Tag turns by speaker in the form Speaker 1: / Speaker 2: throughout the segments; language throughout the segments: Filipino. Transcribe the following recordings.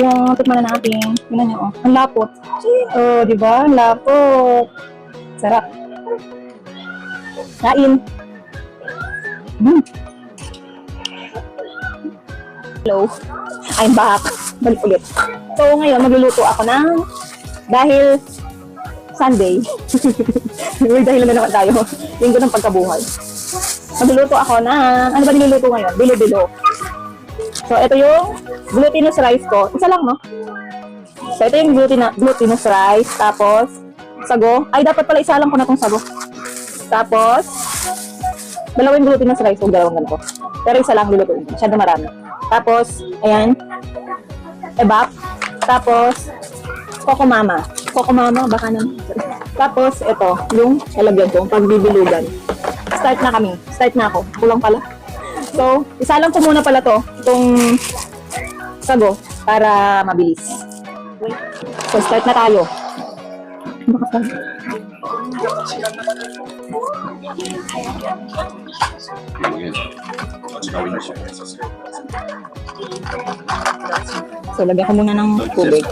Speaker 1: Yung tikman na natin. Tingnan nyo, oh. Ang lapot. Oh, di ba? Ang lapot. Sarap. Kain. Hello. I'm back. Balik ulit. So, ngayon, magluluto ako ng dahil Sunday. May dahilan na naman tayo. Linggo ng pagkabuhay. Magluluto ako ng, ano ba niluluto ngayon? Bilo-bilo. So, ito yung glutinous rice ko. Isa lang, no? So, ito yung glutinous rice. Tapos, sago. Ay, dapat pala isa lang ko na itong sago. Tapos, dalawang glutinous rice. Huwag dalawang ganito. Pero isa lang lulutuin. Masyado marami. Tapos, ayan. Ebap. Tapos, Coco Mama. Coco Mama, baka naman. Tapos, ito, yung lalagyan ko, pagbibilugan. Start na kami. Start na ako. Kulang pala. So, isa lang ko muna pala to, itong sago, para mabilis. So, start na tayo. So, lagyan ko muna ng tubig.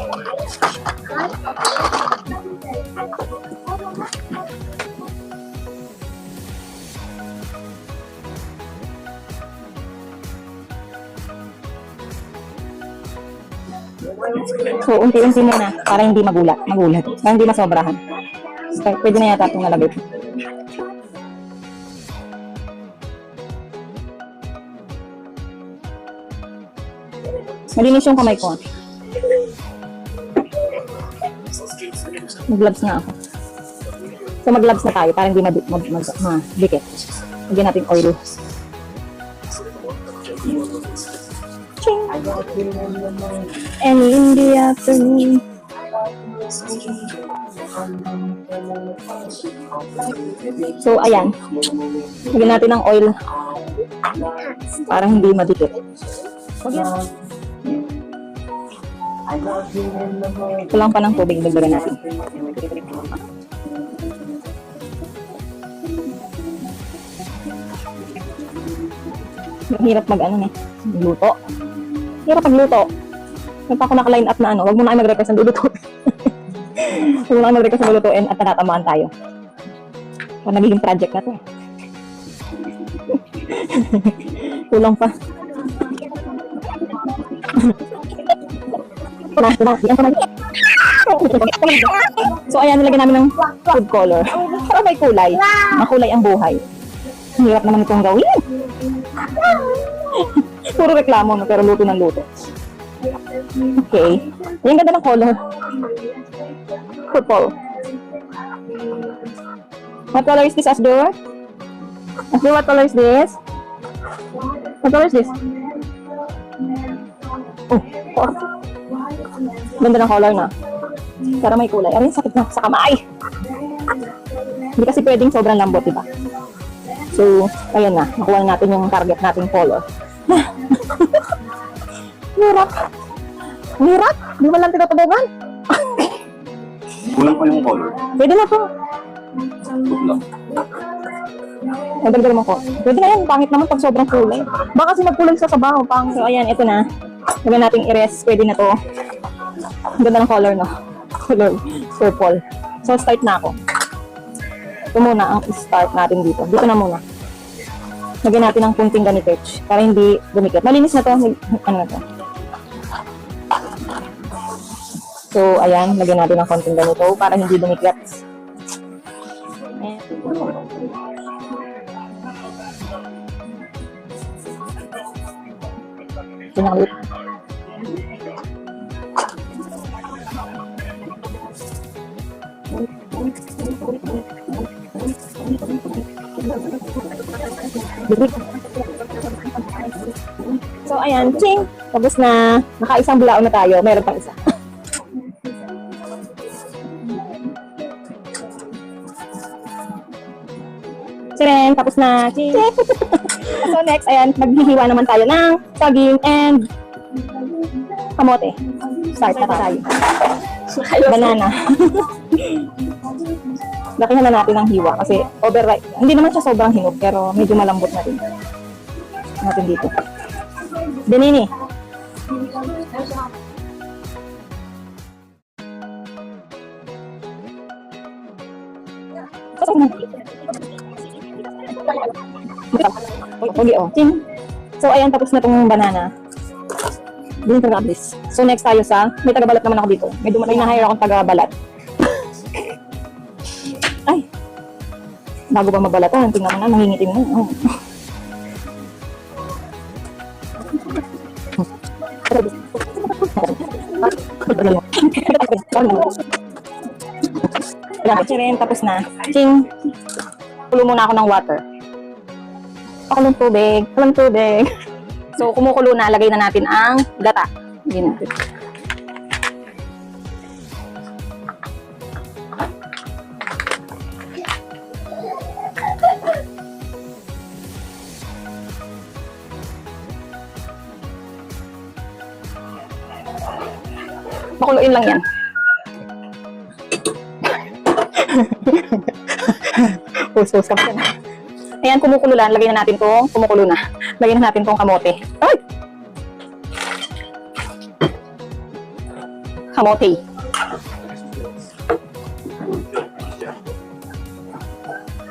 Speaker 1: So, unti-unti muna para hindi magulat. Para hindi masobrahan. So, pwede na yata itong nalagay. Malinis yung kamay ko. Mag-gloves nga ako. So, mag-gloves na tayo para hindi madikit. Lagyan natin oil. And in the afternoon. So, ayan. Lagyan natin ng oil para hindi madikit. Kulang pa ng tubig, dagdagan natin. Hirap magluto. Hirap magluto. Nagpa ako naka-line up na Huwag mo na kayo mag-request ng lulutuin. Huwag mo na kayo mag-request ng lulutuin at natatamaan tayo. So, nagiging project na to. Kulang pa. So, ayan, nilagyan namin ng food color. Para may kulay. Makulay ang buhay. Hirap naman itong gawin. Puro reklamo, no? Pero luto ng luto. Okay. Yung ganda ng color. Purple. What color is this, Asdur? Asdur, what color is this? What color is this? Oh, ganda ng color na. Para may kulay. Aray, sakit na sa kamay. Hindi kasi pwedeng sobrang lambot, diba? So, ayan na. Nakuha natin yung target nating color. Hirap. Hirap? Di ba lang tinatabugan?
Speaker 2: Kulang pa yung color.
Speaker 1: Pwede na to.
Speaker 2: Kulang.
Speaker 1: Nagdagdag mo ko. Pwede na yan. Pangit naman pag sobrang kulay. Baka kasi magkulay sa sabaw. Pangit. So, ayan. Ito na. Lagyan natin i-rest. Pwede na to. Ang ganda ng color, no? Color. Purple. So, start na ako. Ito muna ang start natin dito. Dito na muna. Lagyan natin ng kunting ganitech para hindi dumikit. Malinis na to. Ano na to? So, ayan. Lagyan natin ng konting ganito para hindi dumikit. Ito na ulit. So, ayan, ching! Tapos na, naka-isang bulao na tayo. Meron pang isa. Siren, tapos na. Ching! So, next, ayan, maghihiwa naman tayo ng saging and kamote. Start na tayo. Banana. Lakihan na natin ang hiwa kasi overripe. Hindi naman siya sobrang hinog pero medyo malambot na rin. Natin dito. Danini. Okay, oh. Ting. So, ayan, tapos na itong banana. Hindi talaga ablis. So, next tayo sa, may tagabalat naman ako dito. May na-hire akong tagabalat. Ay. Bago ba mabalatan, tingnan mo na, nangingitim na. Oh. Tapos na. Ching. Kulo muna ako ng water. Pakulong tubig. Pakulong tubig. So, kumukulo na. Lagay na natin ang gata. Lagay natin. Pakuluin lang yan. Pus-pus ka pa na. Ayan, kumukulo lang. Lagay na natin itong, kumukulo na. Lagay na natin itong kamote. Ay! Kamote.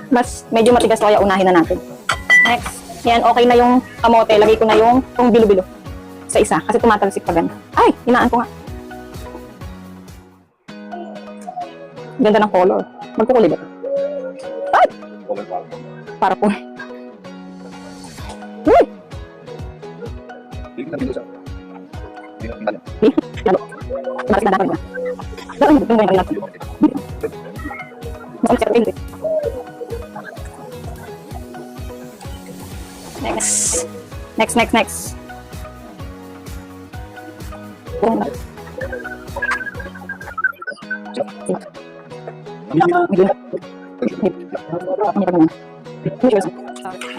Speaker 1: Mas medyo matigas to kaya unahin na natin. Next. Yan, okay na yung kamote. Lagay ko na yung bilo-bilo. Sa isa. Kasi tumatalsik pa ganda. Ay! Hinaan ko nga. Ganda ng color. Magkukulay ba? Ay! Para po. Uy! Lalo. Bakit na dapat ba? Lalo, hindi mo yung natin. Masakit siya rin. Next.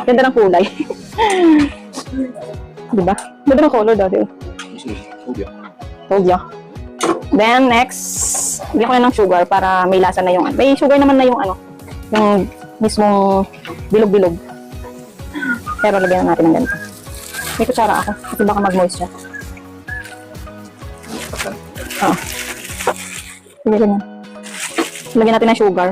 Speaker 1: Ganda ng kulay. Diba? Ganda ng color dati. Togya. Then next, bigyan ko na ng sugar para may lasa na yung ano. May sugar naman na yung ano, yung mismong bilog-bilog. Pero lagyan na natin ng ganito. May kutsara ako kasi baka mag-moist siya. Oo. Lagyan na. Lagyan natin ng sugar.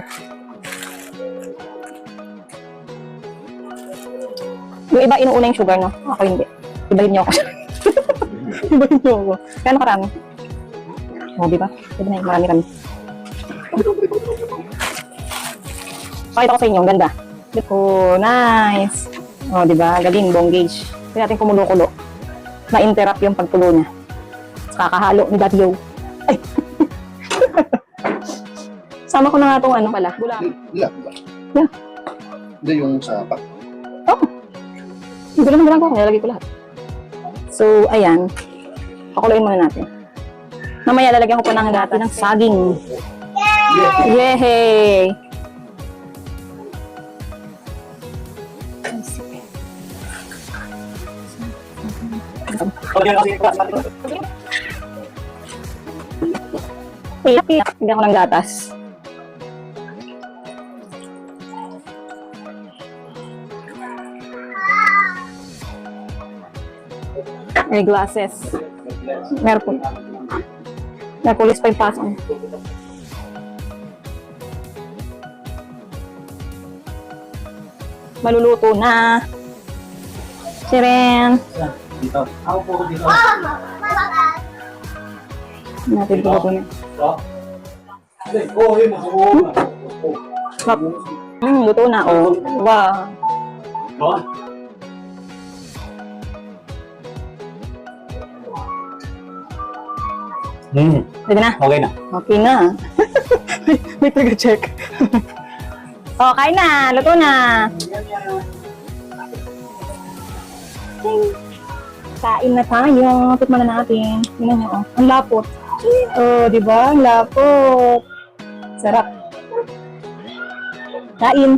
Speaker 1: Yung iba inuuna yung sugar, no? Ako hindi. Ibahin niyo ako. Ibahin niyo ako. Kaya karami? O, diba? Pwede na yun. Marami-rami. Pakita ko sa inyo. Ganda. Oh, nice. O, diba? Galing. Bong gauge. Pwede natin kumulo-kulo. Na-interrupt yung pagtulo niya. Kakahalo ni Daddy Yo. Ay! Sama ko na nga itong ano pala. Gulay.
Speaker 2: Yeah. Hindi yung sa pack.
Speaker 1: Oh! Hindi naman ginagawa ko. Nalagay ko lahat. So, ayan. Pakuluin muna natin. Mamaya lalagyan ko pa ng gata ng saging. Yehey! Lagyan ko ng gatas. May glasses. Meron. Merkulis pa yung pasok. Maluluto na. Siren.
Speaker 3: Dito. Ako po dito.
Speaker 1: Natin ito po niya.
Speaker 3: Oo, yun.
Speaker 1: Luto na. Oh. Wow. Pwede na?
Speaker 3: Okay na.
Speaker 1: Okay na. May taga-check. Okay na. Luto na. Kain na tayo. Tikman na natin. Tingnan nyo. Oh. Ang lapot. Oh, di ba? Ang lapot. Sarap. Kain.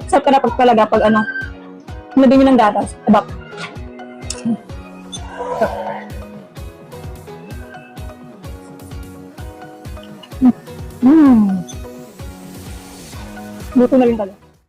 Speaker 1: Sarap ka na talaga pag ano. Nabing ng gatas. Abak. Luto na rin talaga.